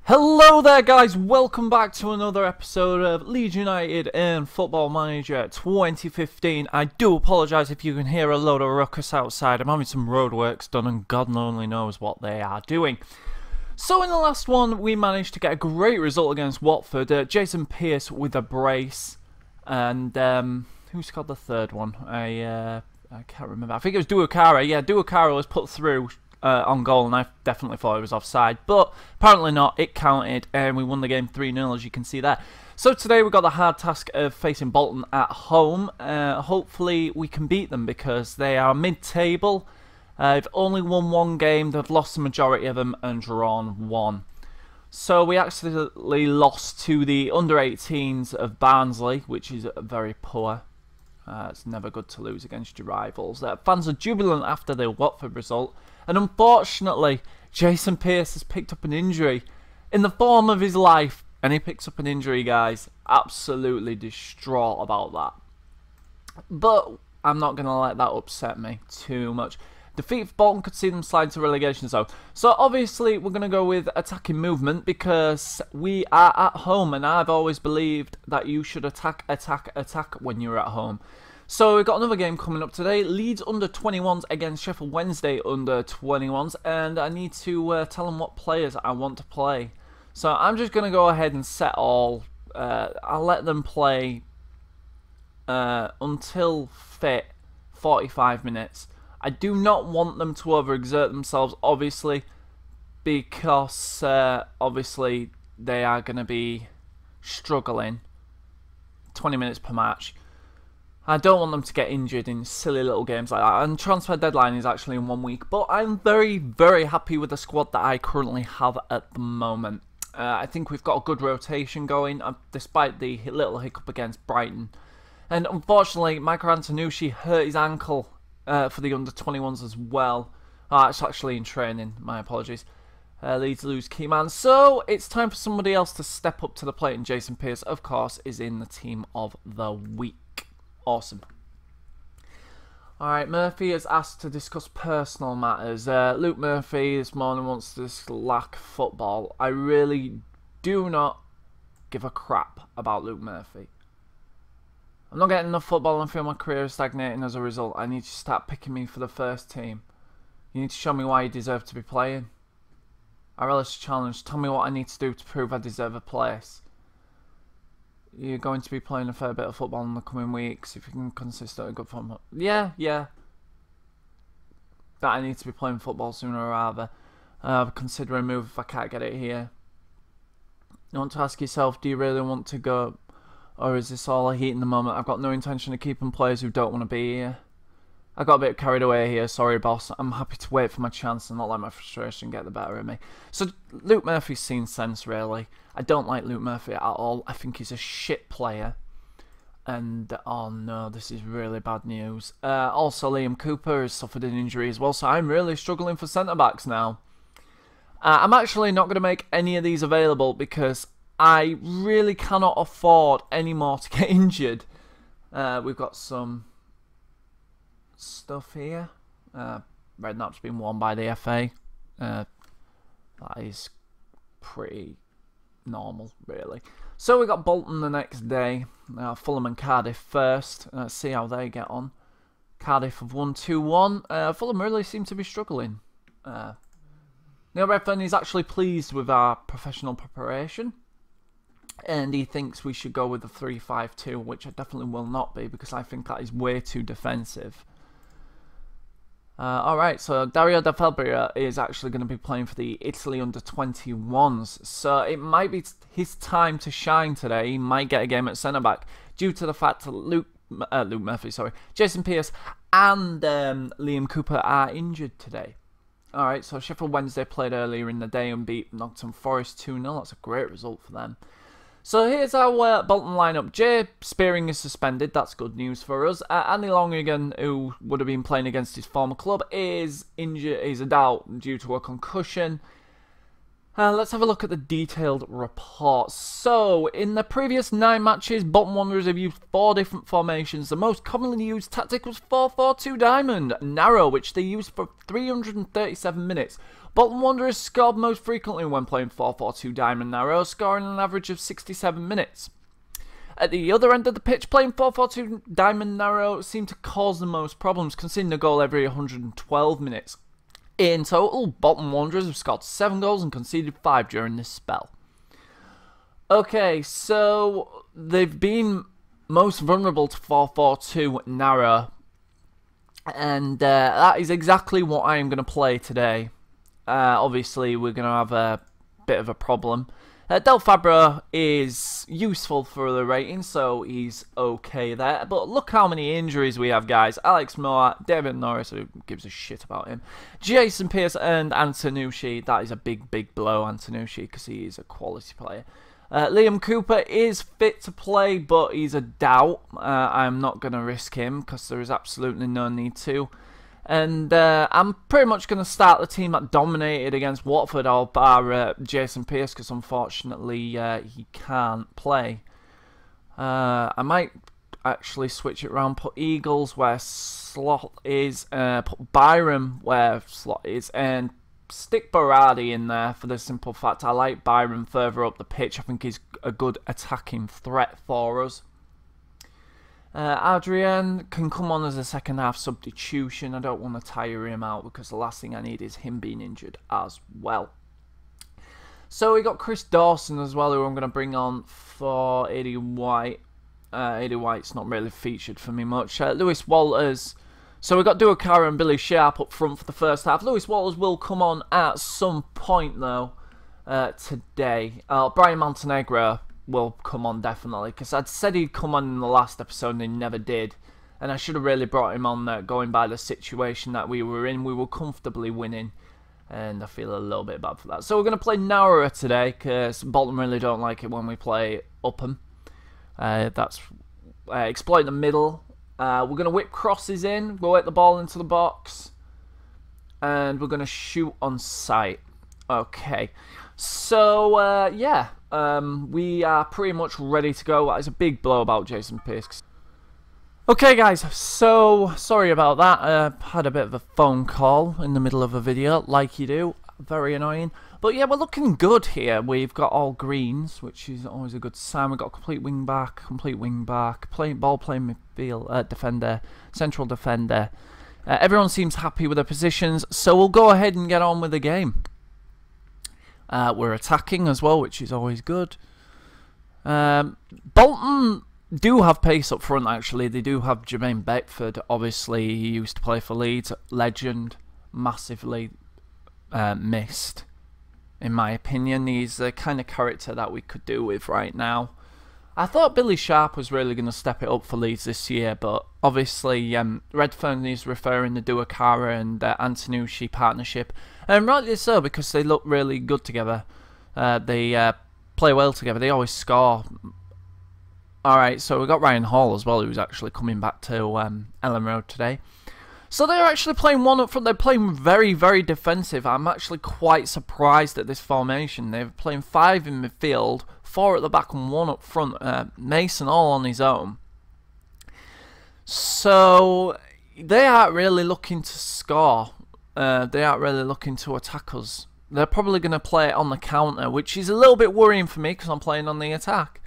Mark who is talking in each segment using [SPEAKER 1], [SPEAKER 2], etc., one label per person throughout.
[SPEAKER 1] Hello there guys, welcome back to another episode of Leeds United and Football Manager 2015. I do apologise if you can hear a load of ruckus outside. I'm having some roadworks done and God only knows what they are doing. So in the last one we managed to get a great result against Watford. Jason Pearce with a brace and who scored the third one? I can't remember. I think it was Duakara. Yeah, Duakara was put through on goal, and I definitely thought it was offside, but apparently not. It counted, and we won the game 3-0, as you can see there. So today we've got the hard task of facing Bolton at home. Hopefully we can beat them because they are mid-table. They've only won one game, they've lost the majority of them and drawn one. So we actually lost to the under-18s of Barnsley, which is very poor. It's never good to lose against your rivals. Fans are jubilant after the Watford result. And unfortunately, Jason Pearce has picked up an injury in the form of his life. And he picks up an injury, guys. Absolutely distraught about that. But I'm not going to let that upset me too much. Defeat for Bolton could see them slide to relegation zone. So obviously we're going to go with attacking movement because we are at home. And I've always believed that you should attack when you're at home. So we've got another game coming up today. Leeds under 21s against Sheffield Wednesday under 21s. And I need to tell them what players I want to play. So I'm just going to go ahead and set all. I'll let them play until fit 45 minutes. I do not want them to overexert themselves, obviously. Because obviously they are going to be struggling. 20 minutes per match. I don't want them to get injured in silly little games like that. And transfer deadline is actually in 1 week. But I'm very, very happy with the squad that I currently have at the moment. I think we've got a good rotation going, despite the little hiccup against Brighton. And unfortunately, Michael Antonucci hurt his ankle for the under-21s as well. It's actually in training. My apologies. Leeds lose key man. So it's time for somebody else to step up to the plate. And Jason Pearce, of course, is in the team of the week. Awesome. Alright, Murphy is asked to discuss personal matters. Luke Murphy this morning wants to slack football. I really do not give a crap about Luke Murphy. I'm not getting enough football and I feel my career is stagnating as a result. I need you to start picking me for the first team. You need to show me why you deserve to be playing. I relish the challenge. Tell me what I need to do to prove I deserve a place. You're going to be playing a fair bit of football in the coming weeks if you can consistently good form. Yeah. That I need to be playing football sooner or rather. Consider a move if I can't get it here. You want to ask yourself, do you really want to go? Or is this all a heat in the moment? I've got no intention of keeping players who don't want to be here. I got a bit carried away here, sorry boss. I'm happy to wait for my chance and not let my frustration get the better of me. So Luke Murphy's seen sense really. I don't like Luke Murphy at all. I think he's a shit player. And oh no, this is really bad news. Also Liam Cooper has suffered an injury as well, so I'm really struggling for centre backs now. I'm actually not going to make any of these available because I really cannot afford any more to get injured. We've got some stuff here. Redknapp's been won by the FA. That is pretty normal, really. So we got Bolton the next day. Fulham and Cardiff first. Let's see how they get on. Cardiff have won 2-1. Fulham really seem to be struggling. Neil Redfern is actually pleased with our professional preparation. And he thinks we should go with the 3-5-2, which I definitely will not be because I think that is way too defensive. Alright, so Dario Da Fabria is actually going to be playing for the Italy under-21s. So it might be his time to shine today. He might get a game at centre-back due to the fact that Jason Pearce and Liam Cooper are injured today. Alright, so Sheffield Wednesday played earlier in the day and beat Nottingham Forest 2-0. That's a great result for them. So here's our Bolton lineup. Jay Spearing is suspended. That's good news for us. Andy Lonergan, who would have been playing against his former club, is injured. He's a doubt due to a concussion. Let's have a look at the detailed report. So, in the previous 9 matches, Bolton Wanderers have used 4 different formations. The most commonly used tactic was 4-4-2 diamond, narrow, which they used for 337 minutes. Bolton Wanderers scored most frequently when playing 4-4-2 Diamond Narrow, scoring an average of 67 minutes. At the other end of the pitch, playing 4-4-2 Diamond Narrow seemed to cause the most problems, conceding a goal every 112 minutes. In total, Bolton Wanderers have scored 7 goals and conceded 5 during this spell. Okay, so they've been most vulnerable to 4-4-2 Narrow, and that is exactly what I am going to play today. Obviously, we're going to have a bit of a problem. Del Fabro is useful for the rating, so he's okay there. But look how many injuries we have, guys. Alex Moore, David Norris, who gives a shit about him, Jason Pearce and Antonucci. That is a big, big blow, Antonucci, because he is a quality player. Liam Cooper is fit to play, but he's a doubt. I'm not going to risk him, because there is absolutely no need to. And I'm pretty much going to start the team that dominated against Watford, all bar Jason Pearce, because unfortunately he can't play. I might actually switch it around, put Eagles where Slot is, put Byram where Slot is, and stick Berardi in there for the simple fact I like Byram further up the pitch. I think he's a good attacking threat for us. Adrian can come on as a second half substitution. I don't want to tire him out because the last thing I need is him being injured as well. So we got Chris Dawson as well, who I'm going to bring on for Eddie White. Eddie White's not really featured for me much. Lewis Walters. So we got Duakara and Billy Sharp up front for the first half. Lewis Walters will come on at some point though today. Brian Montenegro will come on definitely, because I'd said he'd come on in the last episode and he never did, and I should have really brought him on going by the situation that we were in. We were comfortably winning, and I feel a little bit bad for that. So we're going to play narrower today, because Bolton really don't like it when we play Upham. That's exploit the middle. We're going to whip crosses in, we'll hit the ball into the box, and we're going to shoot on sight. Okay, so yeah, we are pretty much ready to go. That is a big blow about Jason Pearce. Okay guys, so sorry about that. Had a bit of a phone call in the middle of a video, like you do. Very annoying. But yeah, we're looking good here. We've got all greens, which is always a good sign. We've got complete wing back, ball playing midfield, defender, central defender. Everyone seems happy with their positions, so we'll go ahead and get on with the game. We're attacking as well, which is always good. Bolton do have pace up front, actually. They do have Jermaine Beckford. Obviously, he used to play for Leeds. Legend. Massively missed, in my opinion. He's the kind of character that we could do with right now. I thought Billy Sharp was really going to step it up for Leeds this year, but obviously Redfern is referring to Duakara and Antonucci partnership, and rightly so, because they look really good together. They play well together. They always score. Alright, so we got Ryan Hall as well, who's actually coming back to Ellen Road today. So they're actually playing one up front. They're playing very, very defensive. I'm actually quite surprised at this formation. They're playing 5 in midfield, 4 at the back and 1 up front. Mason all on his own. So they aren't really looking to score. They aren't really looking to attack us. They're probably going to play it on the counter, which is a little bit worrying for me because I'm playing on the attack.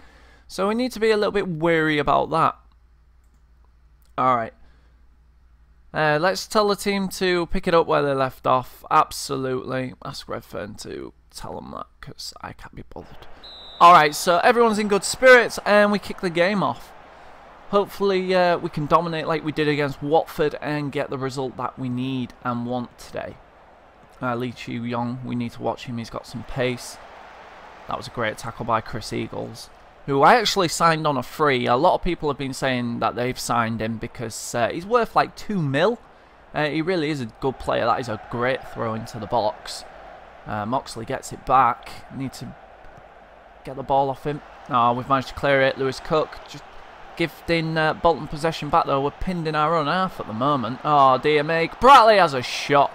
[SPEAKER 1] So we need to be a little bit wary about that. Alright. Let's tell the team to pick it up where they left off. Absolutely. Ask Redfern to tell them that, because I can't be bothered. Alright, so everyone's in good spirits and we kick the game off. Hopefully we can dominate like we did against Watford and get the result that we need and want today. Lee Chu-Yong, we need to watch him. He's got some pace. That was a great tackle by Chris Eagles, who I actually signed on a free. A lot of people have been saying that they've signed him because he's worth like 2 mil. He really is a good player. That is a great throw into the box. Moxley gets it back. Need to get the ball off him. Oh, we've managed to clear it. Lewis Cook just gifting Bolton possession back though. We're pinned in our own half at the moment. Oh, dear me. Bradley has a shot.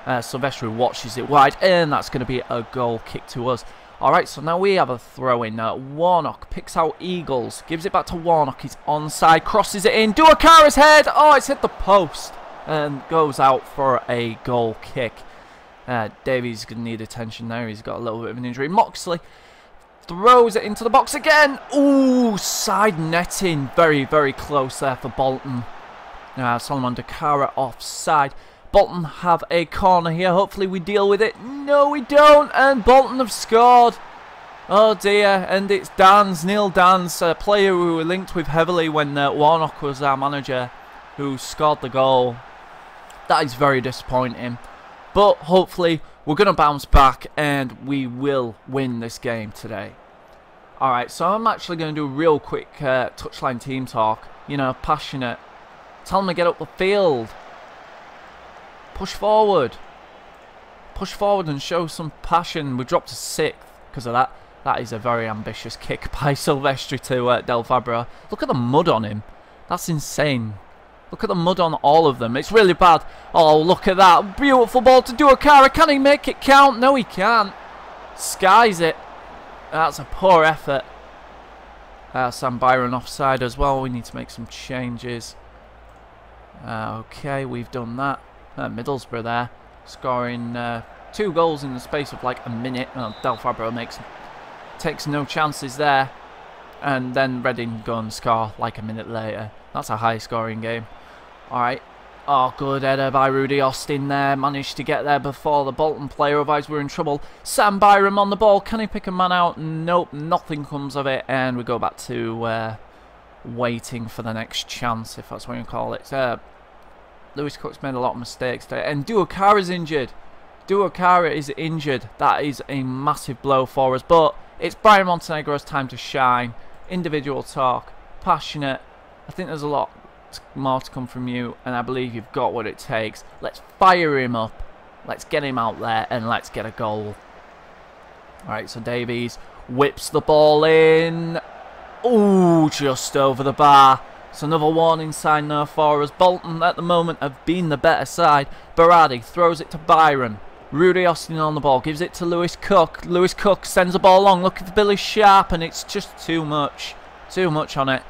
[SPEAKER 1] Silvestri watches it wide, and that's going to be a goal kick to us. Alright, so now we have a throw-in. Warnock picks out Eagles, gives it back to Warnock. He's onside, crosses it in. Duakara's head! Oh, it's hit the post and goes out for a goal kick. Davies going to need attention there. He's got a little bit of an injury. Moxley throws it into the box again. Ooh, side netting. Very, very close there for Bolton. Solomon Dakara offside. Bolton have a corner here. Hopefully we deal with it. No, we don't. And Bolton have scored. Oh dear. And it's Neil Dans, a player who we were linked with heavily when Warnock was our manager, who scored the goal. That is very disappointing. But hopefully we're going to bounce back and we will win this game today. Alright, so I'm actually going to do a real quick touchline team talk. You know, passionate. Tell them to get up the field. Push forward. Push forward and show some passion. We dropped to 6th because of that. That is a very ambitious kick by Silvestri to Del Fabro. Look at the mud on him. That's insane. Look at the mud on all of them. It's really bad. Oh, look at that. Beautiful ball to Duakara. Can he make it count? No, he can't. Skies it. That's a poor effort. Sam Byron offside as well. We need to make some changes. Okay, we've done that. Middlesbrough there. Scoring 2 goals in the space of like a minute. Del Fabro takes no chances there. And then Reading go and score like a minute later. That's a high scoring game. Alright. Oh, good header by Rudy Austin there. Managed to get there before the Bolton player. Otherwise we're in trouble. Sam Byram on the ball. Can he pick a man out? Nope. Nothing comes of it. And we go back to waiting for the next chance, if that's what you call it. Lewis Cook's made a lot of mistakes there. And Duakara is injured. Duakara is injured. That is a massive blow for us. But it's Brian Montenegro's time to shine. Individual talk. Passionate. I think there's a lot more to come from you, and I believe you've got what it takes. Let's fire him up. Let's get him out there, and let's get a goal. Alright, so Davies whips the ball in. Ooh, just over the bar. It's another warning sign there for us. Bolton at the moment have been the better side. Berardi throws it to Byron. Rudy Austin on the ball, gives it to Lewis Cook. Lewis Cook sends the ball long, looking for Billy Sharp, and it's just too much. Too much on it.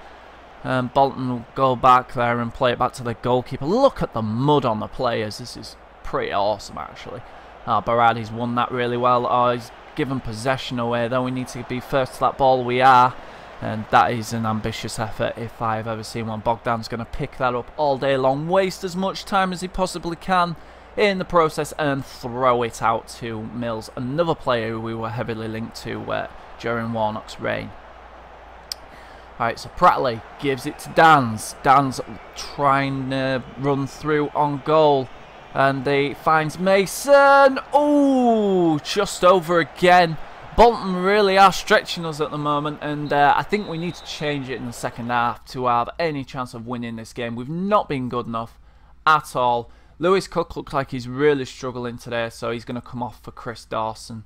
[SPEAKER 1] Bolton will go back there and play it back to the goalkeeper. Look at the mud on the players. This is pretty awesome, actually. Berardi's won that really well. Oh, he's given possession away, though. We need to be first to that ball. We are. And that is an ambitious effort if I've ever seen one. Bogdan's going to pick that up all day long, waste as much time as he possibly can in the process, and throw it out to Mills, another player who we were heavily linked to during Warnock's reign. Alright, so Prattley gives it to Dans. Dans trying to run through on goal. And he finds Mason. Oh, just over again. Bolton really are stretching us at the moment. And I think we need to change it in the second half to have any chance of winning this game. We've not been good enough at all. Lewis Cook looks like he's really struggling today. So he's going to come off for Chris Dawson.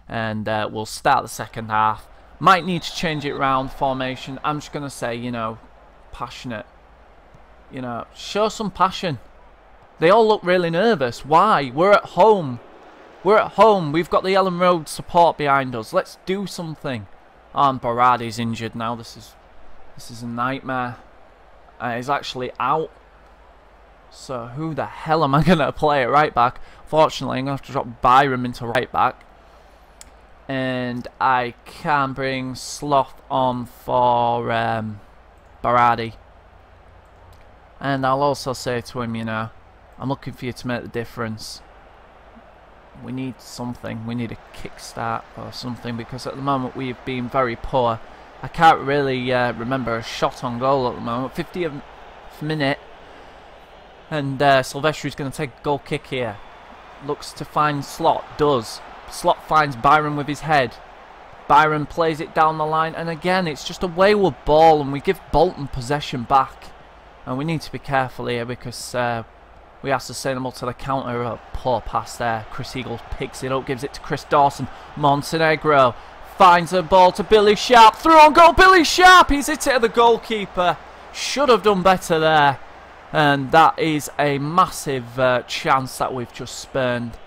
[SPEAKER 1] And we'll start the second half. Might need to change it round formation. I'm just going to say, you know, passionate. You know, show some passion. They all look really nervous. Why? We're at home. We're at home. We've got the Ellen Road support behind us. Let's do something. Oh, and Berardi's injured now. This is a nightmare. He's actually out. So who the hell am I going to play at right back? Fortunately, I'm going to have to drop Byram into right back. And I can bring Sloth on for Berardi. And I'll also say to him, you know, I'm looking for you to make the difference. We need something. We need a kickstart or something, because at the moment we've been very poor. I can't really remember a shot on goal at the moment. 50th minute. And Silvestri's going to take a goal kick here. Looks to find Slot. Does. Slot finds Byron with his head. Byron plays it down the line, and again it's just a wayward ball, and we give Bolton possession back. And we need to be careful here, because we are sustainable to the counter. A poor pass there. Chris Eagles picks it up, gives it to Chris Dawson. Montenegro finds a ball to Billy Sharp. Through on goal, Billy Sharp! He's hit it at the goalkeeper. Should have done better there. And that is a massive chance that we've just spurned.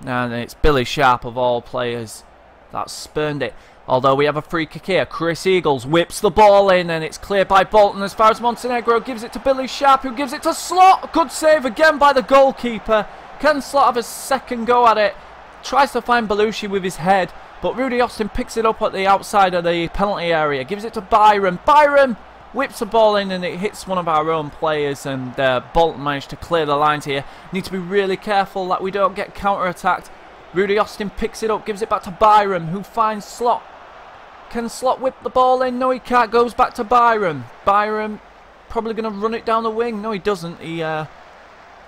[SPEAKER 1] And it's Billy Sharp of all players that spurned it. Although we have a free kick here. Chris Eagles whips the ball in, and it's cleared by Bolton as far as Montenegro gives it to Billy Sharp, who gives it to Slot. Good save again by the goalkeeper. Can Slot have a second go at it? Tries to find Belushi with his head, but Rudy Austin picks it up at the outside of the penalty area. Gives it to Byram. Byram whips the ball in and it hits one of our own players, and Bolton managed to clear the lines here. Need to be really careful that we don't get counter-attacked. Rudy Austin picks it up, gives it back to Byram, who finds Slot. Can Slot whip the ball in? No, he can't. Goes back to Byram. Byram probably going to run it down the wing. No, he doesn't. He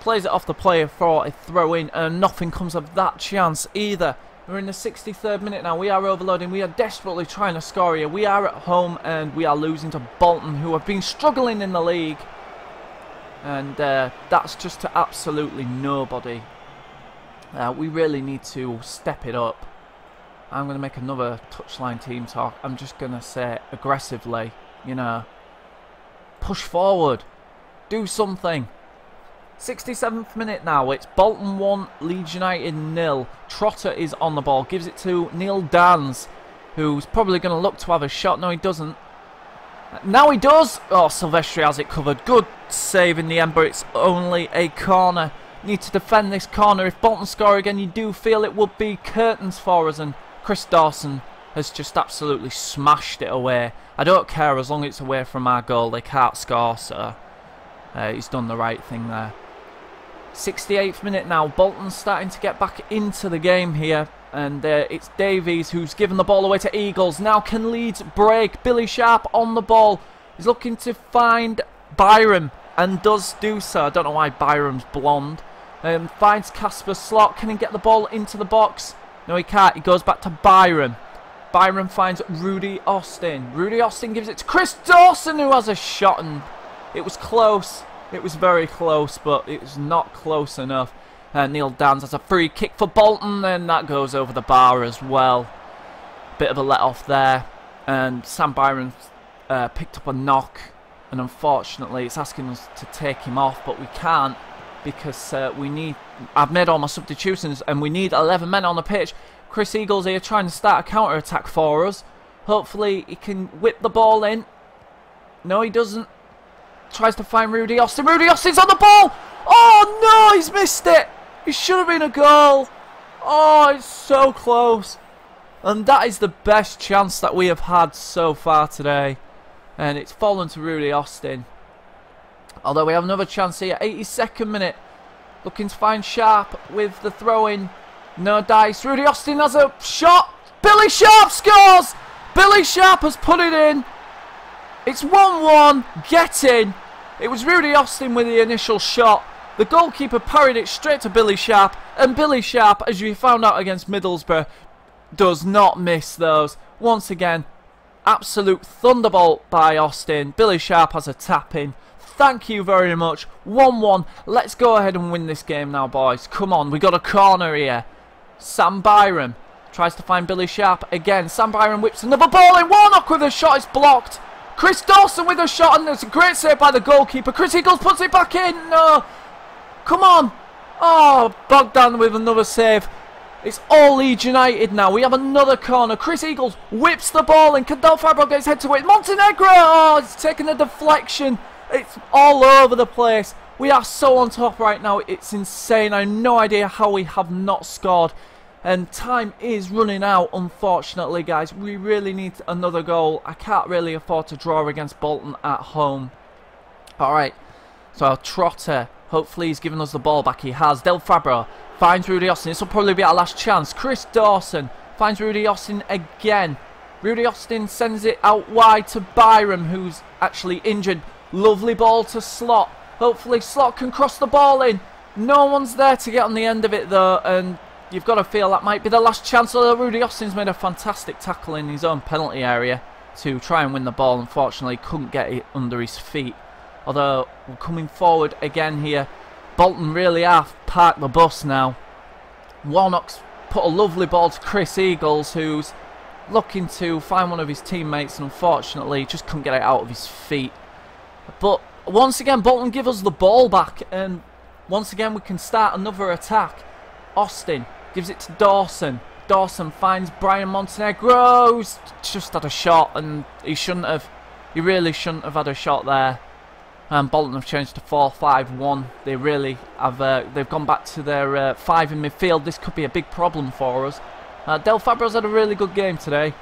[SPEAKER 1] plays it off the player for a throw-in, and nothing comes of that chance either. We're in the 63rd minute now. We are overloading. We are desperately trying to score here. We are at home and we are losing to Bolton, who have been struggling in the league. And that's just to absolutely nobody. We really need to step it up. I'm going to make another touchline team talk. I'm just going to say aggressively, you know, push forward. Do something. 67th minute now. It's Bolton 1, Leeds United 0. Trotter is on the ball. Gives it to Neil Dans, who's probably going to look to have a shot. No, he doesn't. Now he does. Oh, Silvestri has it covered. Good save in the end, but it's only a corner. Need to defend this corner. If Bolton score again, you do feel it would be curtains for us, and Chris Dawson has just absolutely smashed it away. I don't care as long as it's away from our goal. They can't score, so he's done the right thing there. 68th minute now. Bolton's starting to get back into the game here, and it's Davies who's given the ball away to Eagles. Now can Leeds break? Billy Sharp on the ball. He's looking to find Byram and does do so. I don't know why Byram's blonde. Finds Casper Slot. Can he get the ball into the box? No, he can't. He goes back to Byram. Byram finds Rudy Austin. Rudy Austin gives it to Chris Dawson, who has a shot, and it was close. It was very close, but it was not close enough. Neil Dans has a free kick for Bolton, and that goes over the bar as well. Bit of a let-off there. And Sam Byron picked up a knock, and unfortunately it's asking us to take him off, but we can't because we need... I've made all my substitutions, and we need 11 men on the pitch. Chris Eagles here trying to start a counter-attack for us. Hopefully he can whip the ball in. No, he doesn't. Tries to find Rudy Austin. Rudy Austin's on the ball! Oh no, he's missed it! It should have been a goal. Oh, it's so close. And that is the best chance that we have had so far today. And it's fallen to Rudy Austin. Although we have another chance here. 82nd minute. Looking to find Sharp with the throw-in. No dice. Rudy Austin has a shot. Billy Sharp scores! Billy Sharp has put it in. It's 1-1. Get in. It was Rudy Austin with the initial shot. The goalkeeper parried it straight to Billy Sharp. And Billy Sharp, as you found out against Middlesbrough, does not miss those. Once again, absolute thunderbolt by Austin. Billy Sharp has a tap in. Thank you very much. 1-1. Let's go ahead and win this game now, boys. Come on, we got a corner here. Sam Byram tries to find Billy Sharp again. Sam Byram whips another ball in. Warnock with a shot. It's blocked. Chris Dawson with a shot, and it's a great save by the goalkeeper. Chris Eagles puts it back in. No. Come on. Oh, Bogdan with another save. It's all Leeds United now. We have another corner. Chris Eagles whips the ball in. Del Fabro gets head to it. Montenegro. Oh, it's taken a deflection. It's all over the place. We are so on top right now. It's insane. I have no idea how we have not scored. And time is running out, unfortunately, guys. We really need another goal. I can't really afford to draw against Bolton at home. Alright. So Trotter. Hopefully he's given us the ball back. He has. Del Fabro finds Rudy Austin. This will probably be our last chance. Chris Dawson finds Rudy Austin again. Rudy Austin sends it out wide to Byram, who's actually injured. Lovely ball to Slot. Hopefully Slot can cross the ball in. No one's there to get on the end of it though, and you've got to feel that might be the last chance. Although Rudy Austin's made a fantastic tackle in his own penalty area to try and win the ball. Unfortunately, couldn't get it under his feet. Although we're coming forward again here. Bolton really have parked the bus now. Warnock's put a lovely ball to Chris Eagles, who's looking to find one of his teammates, and unfortunately just couldn't get it out of his feet. But once again, Bolton give us the ball back, and once again we can start another attack. Austin gives it to Dawson. Dawson finds Brian Montenegro, who's just had a shot, and he shouldn't have. He really shouldn't have had a shot there. And Bolton have changed to 4-5-1. They really have. They've gone back to their 5 in midfield. This could be a big problem for us. Del Fabro's had a really good game today.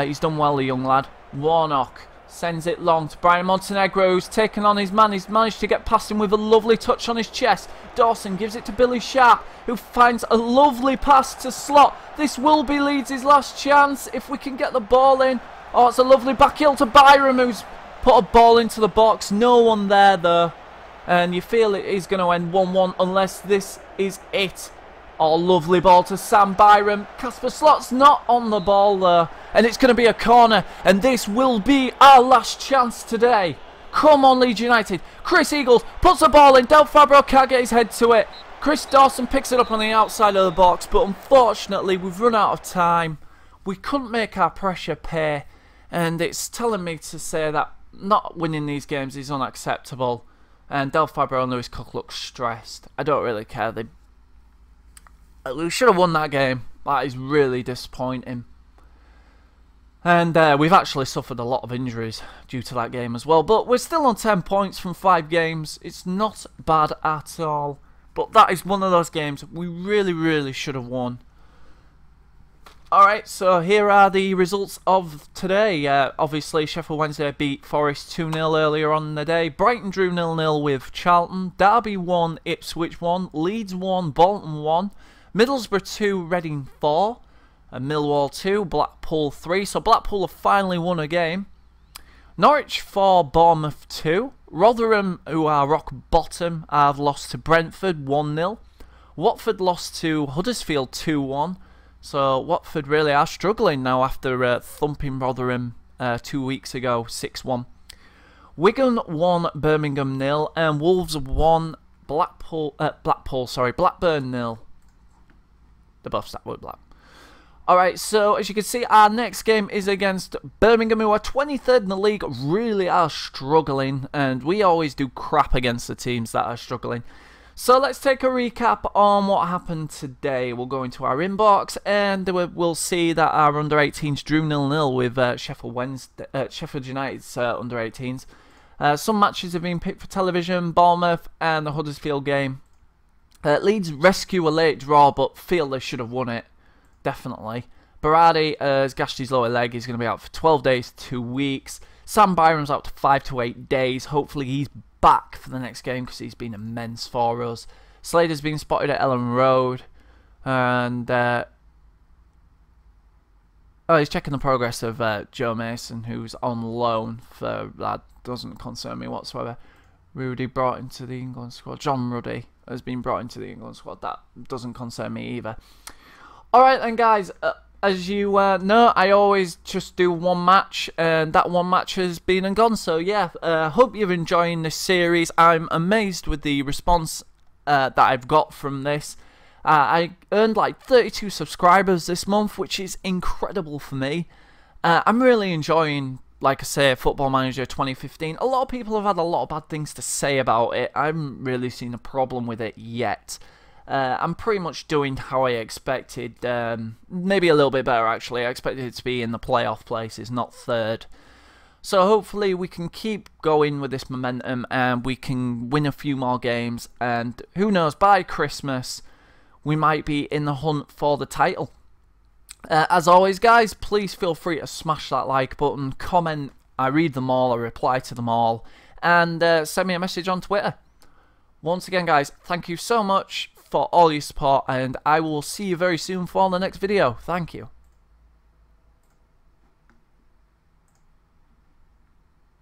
[SPEAKER 1] He's done well, the young lad. Warnock sends it long to Brian Montenegro, who's taken on his man. He's managed to get past him with a lovely touch on his chest. Dawson gives it to Billy Sharp, who finds a lovely pass to Slot. This will be Leeds' last chance if we can get the ball in. Oh, it's a lovely back heel to Byram, who's put a ball into the box. No one there, though. And you feel it is going to end 1-1 unless this is it. Oh, lovely ball to Sam Byram. Casper Slot's not on the ball there. And it's going to be a corner. And this will be our last chance today. Come on, Leeds United. Chris Eagles puts the ball in. Del Fabro can't get his head to it. Chris Dawson picks it up on the outside of the box. But unfortunately, we've run out of time. We couldn't make our pressure pay. And it's telling me to say that not winning these games is unacceptable. And Del Fabro and Lewis Cook look stressed. I don't really care. We should have won that game. That is really disappointing. And we've actually suffered a lot of injuries due to that game as well. But we're still on 10 points from 5 games. It's not bad at all. But that is one of those games we really, really should have won. Alright, so here are the results of today. Obviously, Sheffield Wednesday beat Forest 2-0 earlier on in the day. Brighton drew 0-0 with Charlton. Derby 1, Ipswich 1. Leeds 1, Bolton 1. Middlesbrough 2, Reading 4. And Millwall 2, Blackpool 3. So Blackpool have finally won a game. Norwich 4, Bournemouth 2. Rotherham, who are rock bottom, have lost to Brentford 1-0. Watford lost to Huddersfield 2-1. So Watford really are struggling now after thumping Rotherham 2 weeks ago, 6-1. Wigan 1, Birmingham 0, and Wolves 1, Blackburn 0. They're both sat with black. Alright, so as you can see, our next game is against Birmingham, who are 23rd in the league, really are struggling, and we always do crap against the teams that are struggling. So let's take a recap on what happened today. We'll go into our inbox, and we'll see that our under-18s drew 0-0 with Sheffield United's under-18s. Some matches have been picked for television, Bournemouth and the Huddersfield game. Leeds rescue a late draw, but feel they should have won it. Definitely. Berardi has gashed his lower leg. He's going to be out for 12 days, 2 weeks. Sam Byram's out to 5 to 8 days. Hopefully he's back for the next game because he's been immense for us. Slater's been spotted at Ellen Road. And he's checking the progress of Joe Mason, who's on loan for that. Doesn't concern me whatsoever. Rudy brought into the England squad. John Ruddy has been brought into the England squad. That doesn't concern me either. Alright then, guys, as you know, I always just do one match, and that one match has been and gone. So yeah, hope you're enjoying this series. I'm amazed with the response that I've got from this. I earned like 32 subscribers this month, which is incredible for me. I'm really enjoying, like I say, Football Manager 2015. A lot of people have had a lot of bad things to say about it. I haven't really seen a problem with it yet. I'm pretty much doing how I expected, maybe a little bit better actually. I expected it to be in the playoff places, not third. So hopefully we can keep going with this momentum and we can win a few more games, and who knows, by Christmas we might be in the hunt for the title. As always, guys, please feel free to smash that like button, comment, I read them all, I reply to them all, and send me a message on Twitter. Once again, guys, thank you so much for all your support, and I will see you very soon for the next video. Thank you.